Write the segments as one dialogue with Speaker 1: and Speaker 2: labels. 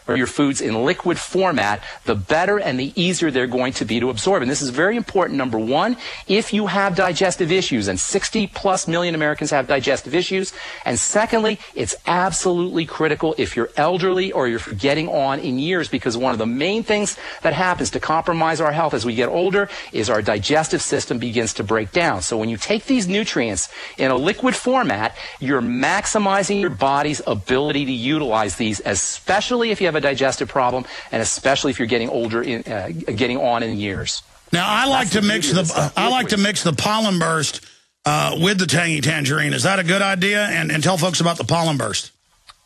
Speaker 1: or your foods in liquid format, the better and the easier they're going to be to absorb. And this is very important. Number one, if you have digestive issues, and 60+ million Americans have digestive issues. And secondly, it's absolutely critical if you're elderly or you're getting on in years, because one of the main things that happens to compromise our health as we get older is our digestive system begins to break down. So when you take these nutrients in a liquid format, you're maximizing your body's ability to utilize these, especially if you have a digestive problem and especially if you're getting older, getting on in years.
Speaker 2: Now, I like to mix the pollen burst with the tangy tangerine. Is that a good idea? And tell folks about the pollen burst.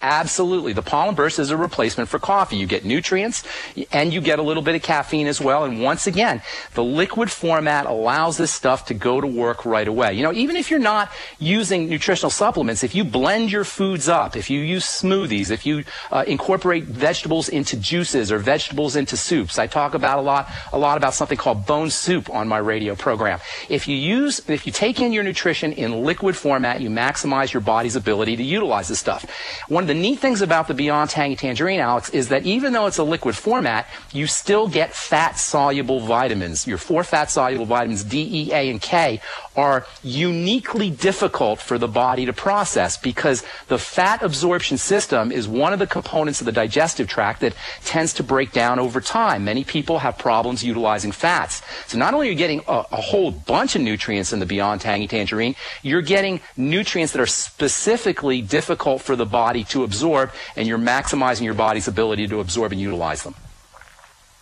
Speaker 1: Absolutely. The pollen burst is a replacement for coffee. You get nutrients and you get a little bit of caffeine as well. And once again, the liquid format allows this stuff to go to work right away. You know, even if you're not using nutritional supplements, if you blend your foods up, if you use smoothies, if you incorporate vegetables into juices or vegetables into soups. I talk about a lot about something called bone soup on my radio program. If you take in your nutrition in liquid format, you maximize your body's ability to utilize this stuff. One of the neat things about the Beyond Tangy Tangerine, Alex, is that even though it's a liquid format, you still get fat-soluble vitamins. Your 4 fat-soluble vitamins, D, E, A, and K, are uniquely difficult for the body to process because the fat absorption system is one of the components of the digestive tract that tends to break down over time. Many people have problems utilizing fats. So not only are you getting a whole bunch of nutrients in the Beyond Tangy Tangerine, you're getting nutrients that are specifically difficult for the body to absorb, and you're maximizing your body's ability to absorb and utilize them.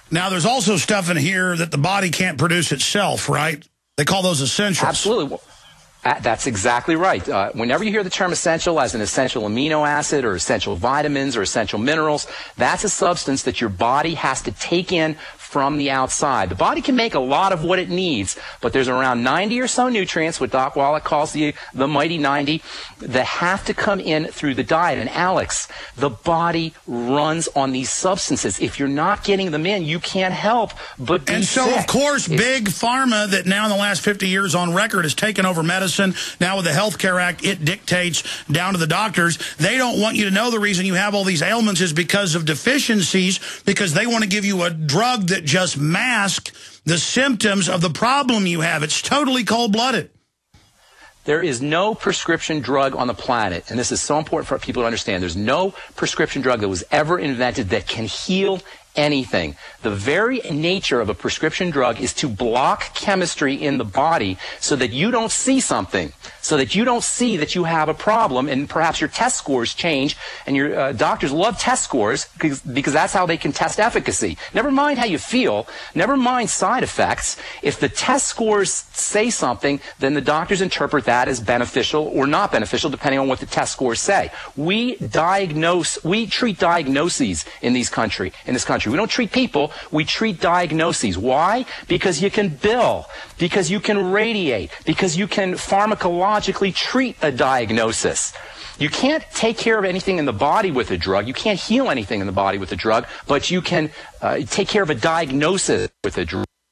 Speaker 2: Now, there's also stuff in here that the body can't produce itself, right? They call those essentials.
Speaker 1: Absolutely. That's exactly right. Whenever you hear the term essential as an essential amino acid or essential vitamins or essential minerals, that's a substance that your body has to take in from the outside. The body can make a lot of what it needs, but there's around 90 or so nutrients, what Doc Wallach calls the mighty 90, that have to come in through the diet. And Alex, the body runs on these substances. If you're not getting them in, you can't help but be sick.
Speaker 2: Of course, big pharma that now in the last 50 years on record has taken over medicine. Now with the Health Care Act, it dictates down to the doctors. They don't want you to know the reason you have all these ailments is because of deficiencies, because they want to give you a drug that just masks the symptoms of the problem you have. It's totally cold-blooded.
Speaker 1: There is no prescription drug on the planet, and this is so important for people to understand. There's no prescription drug that was ever invented that can heal anything. The very nature of a prescription drug is to block chemistry in the body so that you don't see something, so that you don't see that you have a problem, and perhaps your test scores change, and your doctors love test scores because that's how they can test efficacy. Never mind how you feel, never mind side effects. If the test scores say something, then the doctors interpret that as beneficial or not beneficial depending on what the test scores say. We treat diagnoses in this country. We don't treat people, we treat diagnoses. Why? Because you can bill, because you can radiate, because you can pharmacologically treat a diagnosis. You can't take care of anything in the body with a drug. You can't heal anything in the body with a drug, but you can take care of a diagnosis with a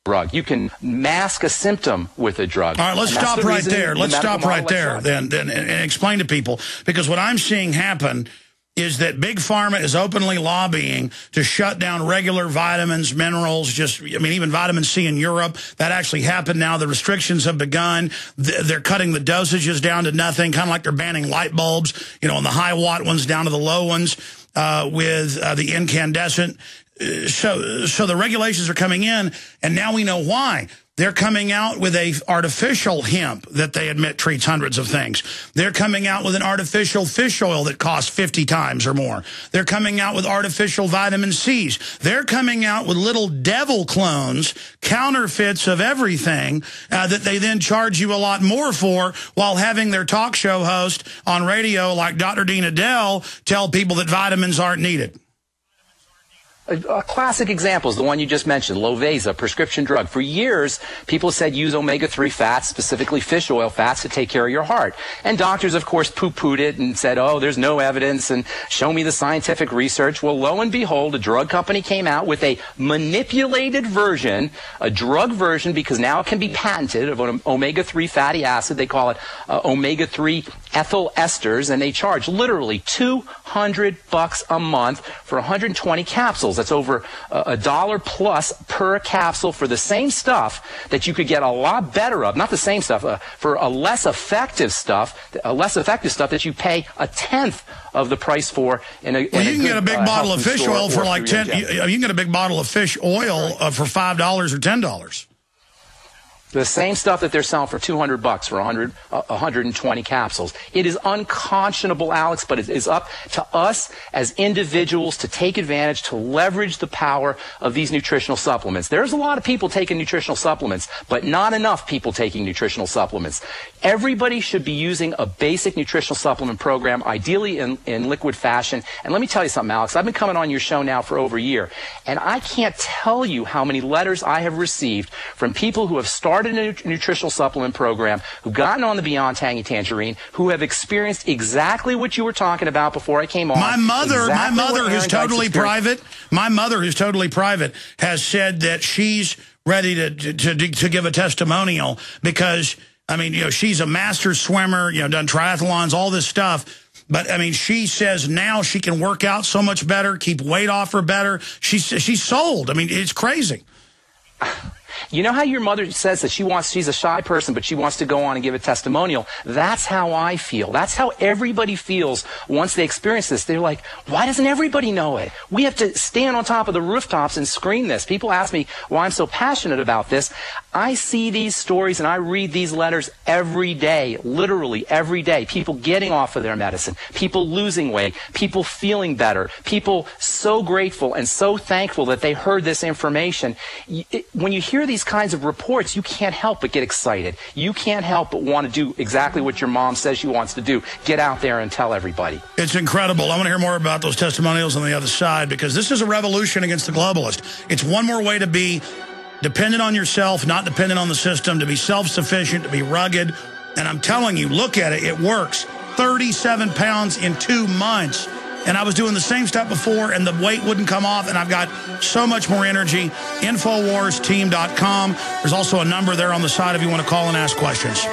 Speaker 1: drug. You can mask a symptom with a drug.
Speaker 2: All right, let's stop right there. Let's stop right there then and explain to people, because what I'm seeing happen is that Big Pharma is openly lobbying to shut down regular vitamins, minerals, even vitamin C in Europe. That actually happened now. The restrictions have begun. They're cutting the dosages down to nothing, kind of like they're banning light bulbs, on the high watt ones down to the low ones with the incandescent. So the regulations are coming in, and now we know why. They're coming out with a artificial hemp that they admit treats hundreds of things. They're coming out with an artificial fish oil that costs 50 times or more. They're coming out with artificial vitamin C's. They're coming out with little devil clones, counterfeits of everything that they then charge you a lot more for, while having their talk show host on radio like Dr. Dean Adele tell people that vitamins aren't needed.
Speaker 1: A classic example is the one you just mentioned, Loveza, prescription drug. For years, people said use omega-3 fats, specifically fish oil fats, to take care of your heart. And doctors, of course, poo-pooed it and said, oh, there's no evidence, and show me the scientific research. Well, lo and behold, a drug company came out with a manipulated version, a drug version, because now it can be patented, of an omega-3 fatty acid. They call it omega-3 ethyl esters, and they charge literally $200 a month for 120 capsules. That's over $1 plus per capsule for the same stuff that you could get a lot better of. Not the same stuff, for a less effective stuff that you pay a tenth of the price for. You
Speaker 2: can get a big bottle of fish oil for like 10. You can get a big bottle of fish oil for $5 or $10.
Speaker 1: The same stuff that they're selling for $200 for 120 capsules. It is unconscionable, Alex, but it is up to us as individuals to take advantage, to leverage the power of these nutritional supplements. There's a lot of people taking nutritional supplements, but not enough people taking nutritional supplements. Everybody should be using a basic nutritional supplement program, ideally in liquid fashion. And let me tell you something, Alex. I've been coming on your show now for over a year, and I can't tell you how many letters I have received from people who have started a nutritional supplement program, who've gotten on the Beyond Tangy Tangerine, who have experienced exactly what you were talking about before I came on.
Speaker 2: My mother who's totally private, has said that she's ready to give a testimonial because, I mean, you know, she's a master swimmer, you know, done triathlons, all this stuff. But, I mean, she says now she can work out so much better, keep weight off her better. She's sold. I mean, it's crazy.
Speaker 1: You know how your mother says that she's a shy person, but she wants to go on and give a testimonial? That's how I feel. That's how everybody feels once they experience this. They're like, why doesn't everybody know it? We have to stand on top of the rooftops and scream this. People ask me why I'm so passionate about this. I see these stories and I read these letters every day, literally every day. People getting off of their medicine, people losing weight, people feeling better, people so grateful and so thankful that they heard this information. When you hear these kinds of reports, you can't help but get excited. You can't help but want to do exactly what your mom says she wants to do. Get out there and tell everybody.
Speaker 2: It's incredible. I want to hear more about those testimonials on the other side, because this is a revolution against the globalist. It's one more way to be dependent on yourself, not dependent on the system, to be self-sufficient, to be rugged. And I'm telling you, look at it. It works. 37 pounds in 2 months. And I was doing the same stuff before, and the weight wouldn't come off, and I've got so much more energy. InfoWarsTeam.com. There's also a number there on the side if you want to call and ask questions.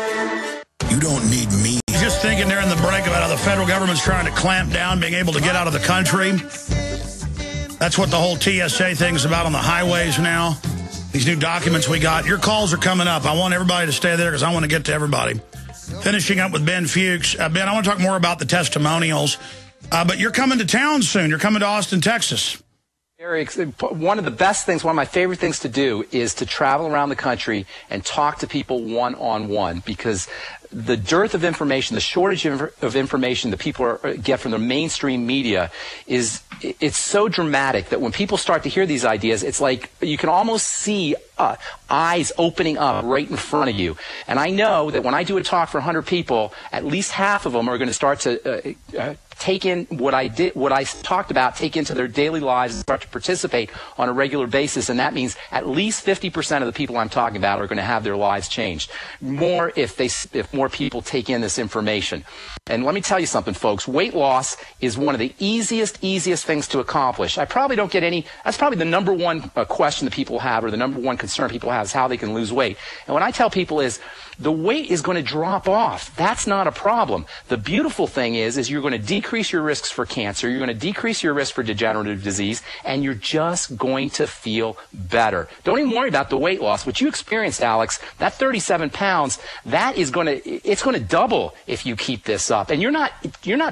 Speaker 2: You don't need me. Just thinking during the break about how the federal government's trying to clamp down being able to get out of the country. That's what the whole TSA thing's about on the highways now. These new documents we got. Your calls are coming up. I want everybody to stay there because I want to get to everybody. Finishing up with Ben Fuchs. Ben, I want to talk more about the testimonials. But you're coming to town soon. You're coming to Austin, Texas.
Speaker 1: Eric, one of the best things, one of my favorite things to do is to travel around the country and talk to people one-on-one, because the dearth of information, the shortage of information that people get from the mainstream media it's so dramatic that when people start to hear these ideas, it's like you can almost see eyes opening up right in front of you. And I know that when I do a talk for 100 people, at least half of them are going to start to take in what I talked about, take into their daily lives and start to participate on a regular basis. And that means at least 50% of the people I'm talking about are going to have their lives changed. More if more people take in this information. And let me tell you something, folks. Weight loss is one of the easiest things to accomplish. I probably don't get any. That's probably the number one question that people have, or the number one concern people have, is how they can lose weight. And what I tell people is, the weight is going to drop off. That's not a problem. The beautiful thing is you're going to decrease your risks for cancer, you're going to decrease your risk for degenerative disease, and you're just going to feel better. Don't even worry about the weight loss. What you experienced, Alex, that 37 pounds, it's going to double if you keep this up. And you're not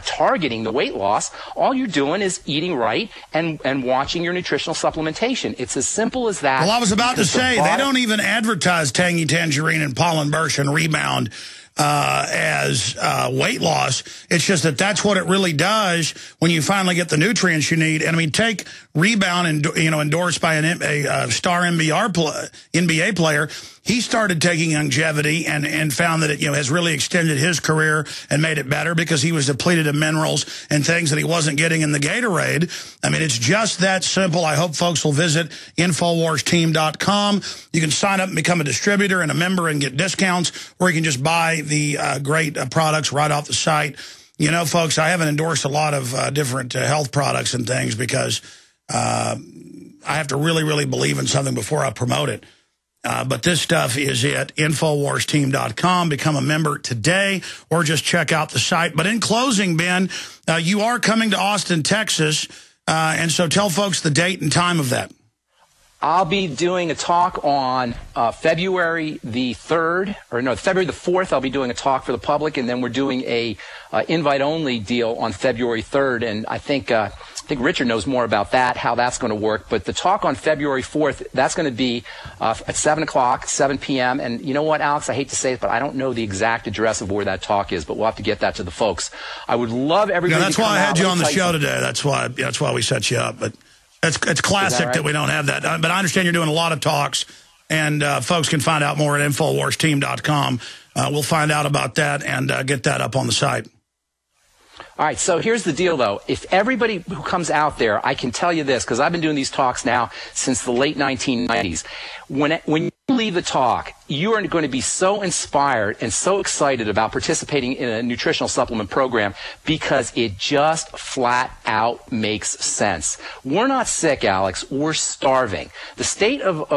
Speaker 1: targeting the weight loss. All you're doing is eating right and watching your nutritional supplementation. It's as simple as that.
Speaker 2: Well, I was about to say, they don't even advertise Tangy Tangerine and Pollen Burst and Rebound as weight loss. It's just that's what it really does when you finally get the nutrients you need. And I mean, take Rebound, and endorsed by a star NBA player. He started taking longevity and found that it has really extended his career and made it better, because he was depleted of minerals and things that he wasn't getting in the Gatorade. I mean, it's just that simple. I hope folks will visit InfoWarsTeam.com. You can sign up and become a distributor and a member and get discounts, or you can just buy the great products right off the site. You know, folks, I haven't endorsed a lot of different health products and things because I have to really, really believe in something before I promote it. But this stuff is at InfoWarsTeam.com. Become a member today or just check out the site. But in closing, Ben, you are coming to Austin, Texas, and so tell folks the date and time of that.
Speaker 1: I'll be doing a talk on February the 3rd, or no, February the 4th. I'll be doing a talk for the public, and then we're doing a invite-only deal on February 3rd. And I think Richard knows more about that, how that's going to work. But the talk on February 4th, that's going to be at 7 o'clock, 7 p.m. And you know what, Alex, I hate to say it, but I don't know the exact address of where that talk is, but we'll have to get that to the folks. I would love everybody to come out.
Speaker 2: That's why I had you on the show today. That's why we set you up. But it's classic that we don't have that. But I understand you're doing a lot of talks, and folks can find out more at InfoWarsTeam.com. We'll find out about that and get that up on the site.
Speaker 1: All right, so here's the deal, though. If everybody who comes out there, I can tell you this, because I've been doing these talks now since the late 1990s. When you leave the talk, you are going to be so inspired and so excited about participating in a nutritional supplement program because it just flat out makes sense. We're not sick, Alex. We're starving. The state of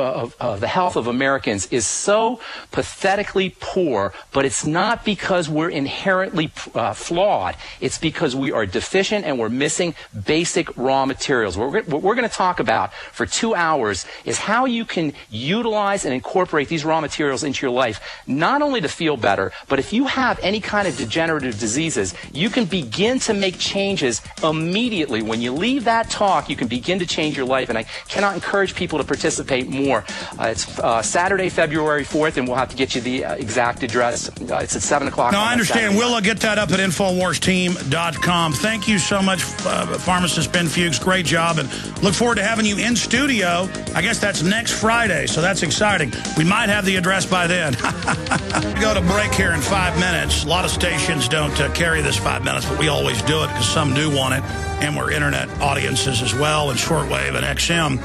Speaker 1: the health of Americans is so pathetically poor, but it's not because we're inherently flawed. It's because we are deficient and we're missing basic raw materials. What we're going to talk about for 2 hours is how you can utilize and incorporate these raw materials into your life, not only to feel better, but if you have any kind of degenerative diseases, you can begin to make changes immediately. When you leave that talk, you can begin to change your life, and I cannot encourage people to participate more. It's Saturday, February 4th, and we'll have to get you the exact address. It's at 7 o'clock.
Speaker 2: No, I understand. We'll get that up at InfoWarsTeam.com. Thank you so much, pharmacist Ben Fuchs. Great job, and look forward to having you in studio. I guess that's next Friday, so that's exciting. We might have the address by then. We go to break here in 5 minutes. A lot of stations don't carry this 5 minutes, but we always do it because some do want it, and we're internet audiences as well, and shortwave and XM.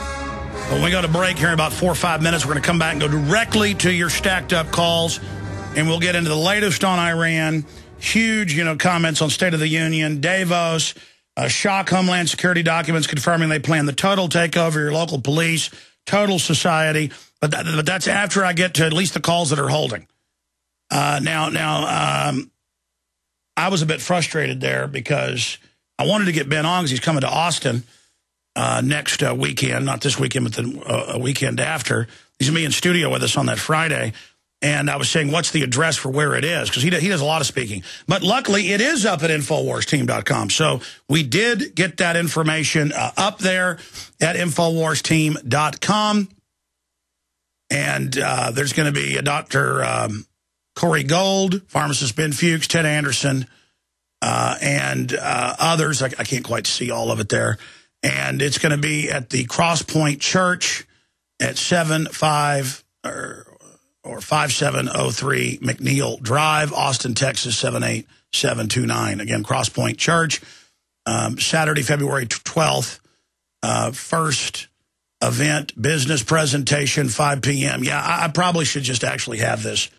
Speaker 2: When we go to break here in about 4 or 5 minutes, we're going to come back and go directly to your stacked up calls, and we'll get into the latest on Iran, huge, comments on State of the Union, Davos, shock Homeland Security documents confirming they plan the total takeover of your local police, total society. But that's after I get to at least the calls that are holding. I was a bit frustrated there because I wanted to get Ben on because he's coming to Austin next weekend, not this weekend, but the weekend after. He's going to be in studio with us on that Friday. And I was saying, what's the address for where it is? Because he does a lot of speaking. But luckily, it is up at InfoWarsTeam.com. So we did get that information up there at InfoWarsTeam.com. And there's going to be a Dr. Corey Gold, pharmacist Ben Fuchs, Ted Anderson, and others. I can't quite see all of it there. And it's going to be at the Crosspoint Church at 5703 McNeil Drive, Austin, Texas, 78729. Again, Crosspoint Church, Saturday, February 12th, first event, business presentation, 5 p.m. Yeah, I probably should just actually have this.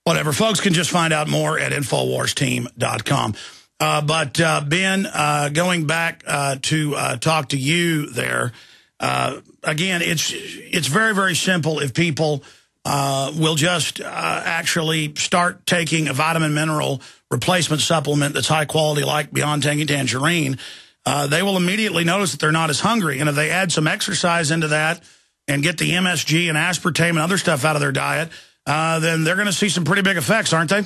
Speaker 2: Whatever. Folks can just find out more at InfoWarsTeam.com. But Ben, going back to talk to you there, again, it's very, very simple if people will just actually start taking a vitamin mineral replacement supplement that's high quality, like Beyond Tangy Tangerine. They will immediately notice that they're not as hungry. And if they add some exercise into that and get the MSG and aspartame and other stuff out of their diet, then they're going to see some pretty big effects, aren't they?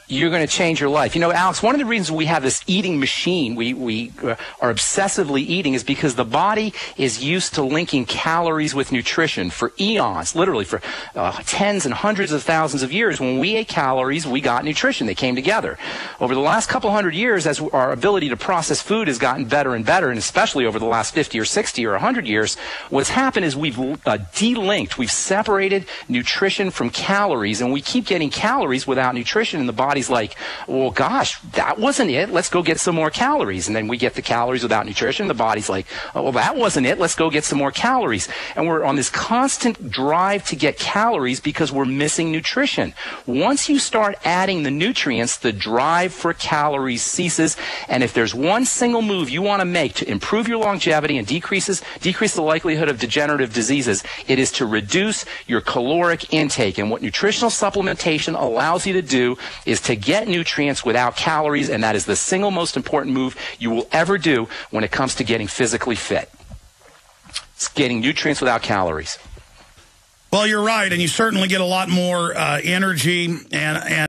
Speaker 1: You're going to change your life. You know, Alex, one of the reasons we have this eating machine, we are obsessively eating, is because the body is used to linking calories with nutrition for eons, literally for tens and hundreds of thousands of years. When we ate calories, we got nutrition. They came together. Over the last couple hundred years, as our ability to process food has gotten better and better, and especially over the last 50 or 60 or 100 years, what's happened is we've delinked, we've separated nutrition from calories, and we keep getting calories without nutrition in the body. body's like, well, gosh, that wasn't it. Let's go get some more calories. And then we get the calories without nutrition. The body's like, oh, well, that wasn't it. Let's go get some more calories. And we're on this constant drive to get calories because we're missing nutrition. Once you start adding the nutrients, the drive for calories ceases. And if there's one single move you want to make to improve your longevity and decrease the likelihood of degenerative diseases, it is to reduce your caloric intake. And what nutritional supplementation allows you to do is to get nutrients without calories, and that is the single most important move you will ever do when it comes to getting physically fit. It's getting nutrients without calories.
Speaker 2: Well, you're right, and you certainly get a lot more energy and